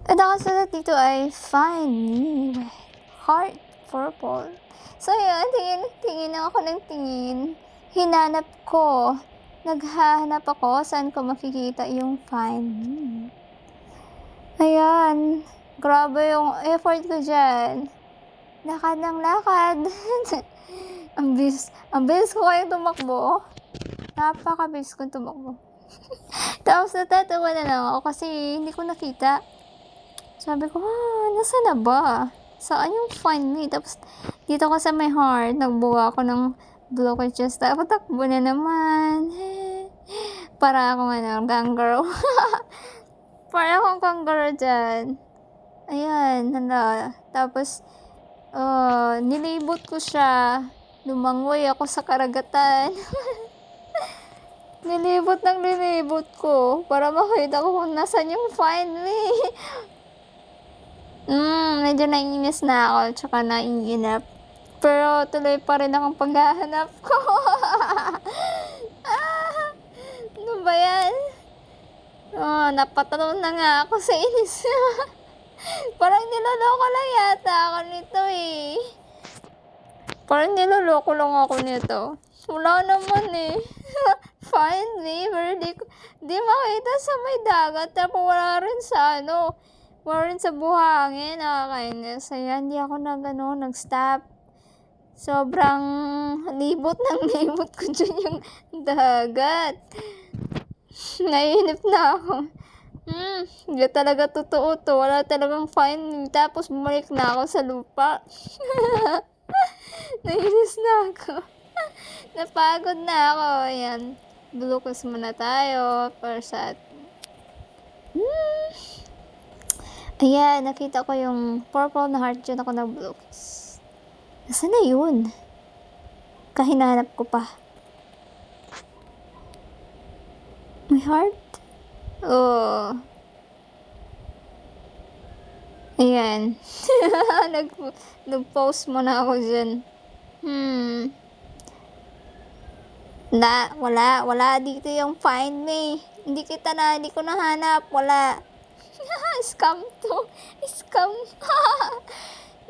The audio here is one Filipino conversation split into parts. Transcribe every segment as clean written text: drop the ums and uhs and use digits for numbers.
At nakasulat dito ay find me with heart purple. So yun, tingin ako ng tingin. Hinanap ko. Naghahanap ako saan ko makikita yung find me. Ayan. Grabe yung effort ko dyan. Lakad ng lakad. ang bilis ko kayong tumakbo. Napakabilis kong tumakbo. Tapos natatawa na lang ako kasi hindi ko nakita. Sabi ko, nasa na ba? Saan yung find me? Tapos dito ko sa my heart, nagbuka ako ng blockages. Tapos takbo na naman. Para akong kangaroo. Para akong kangaroo dyan. Ayan, Tapos, nilibot ko siya. Lumangoy ako sa karagatan. Nilibot ko para makita ko kung nasan yung find me. Medyo naiinis na ako, tsaka naiinip. Pero tuloy pa rin akong paghahanap ko. Ano ba yan? Napatalon na nga ako sa inis. Parang niloloko lang yata ako nito eh. Parang niloloko lang ako nito. Wala naman eh. Find me, pero di makita sa may dagat. Tapos wala rin sa wala rin sa buhangin. Nakakainis. Ayan, hindi ako nag-stop. Sobrang libot ko dyan yung dagat. Nainip na ako. Hindi talaga totoo to. Wala talagang find me. Tapos bumalik na ako sa lupa. Nainis na ako. Napagod na ako. Ayan. Bulukas muna tayo. Para sa Ayan. Nakita ko yung purple na heart. Diyan ako nag-bulukas. Nasaan na yun? Kahinahanap ko pa. My heart? Ayan. Nag-post muna ako dyan. Wala dito yung find me. Hindi ko nahanap. Wala. Scam to.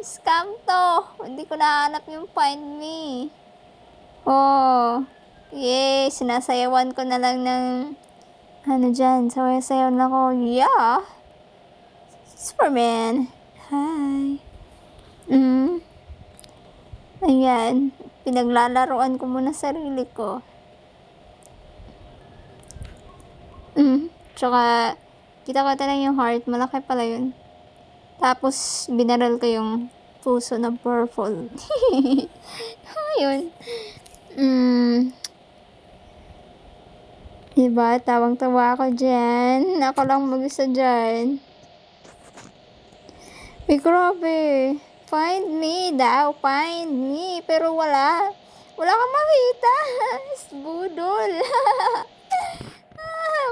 Scam to. Hindi ko nahanap yung find me. Yay. Sinasayawan ko na lang ng dyan. Sayaw-sayaw na ko. Yeah. Superman. Hi. Ayan. Pinaglalaroan ko muna sarili ko. Tsaka, kita-kita lang yung heart. Malaki pala yun. Tapos, binaral ko yung puso na purple. Ayun. Diba? Tawang-tawa ako dyan. Ako lang mag-isa dyan. Grabe. Find me daw. Find me. Pero wala. Wala kang makita. Budol.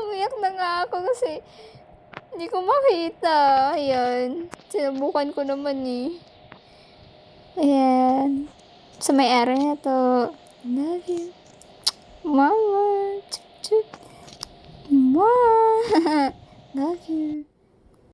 Umiyak na nga ako kasi hindi ko makita. Ayan. Sinubukan ko naman eh. Ayan. Sa may area na to. Love you. Mama. Mama. Love you.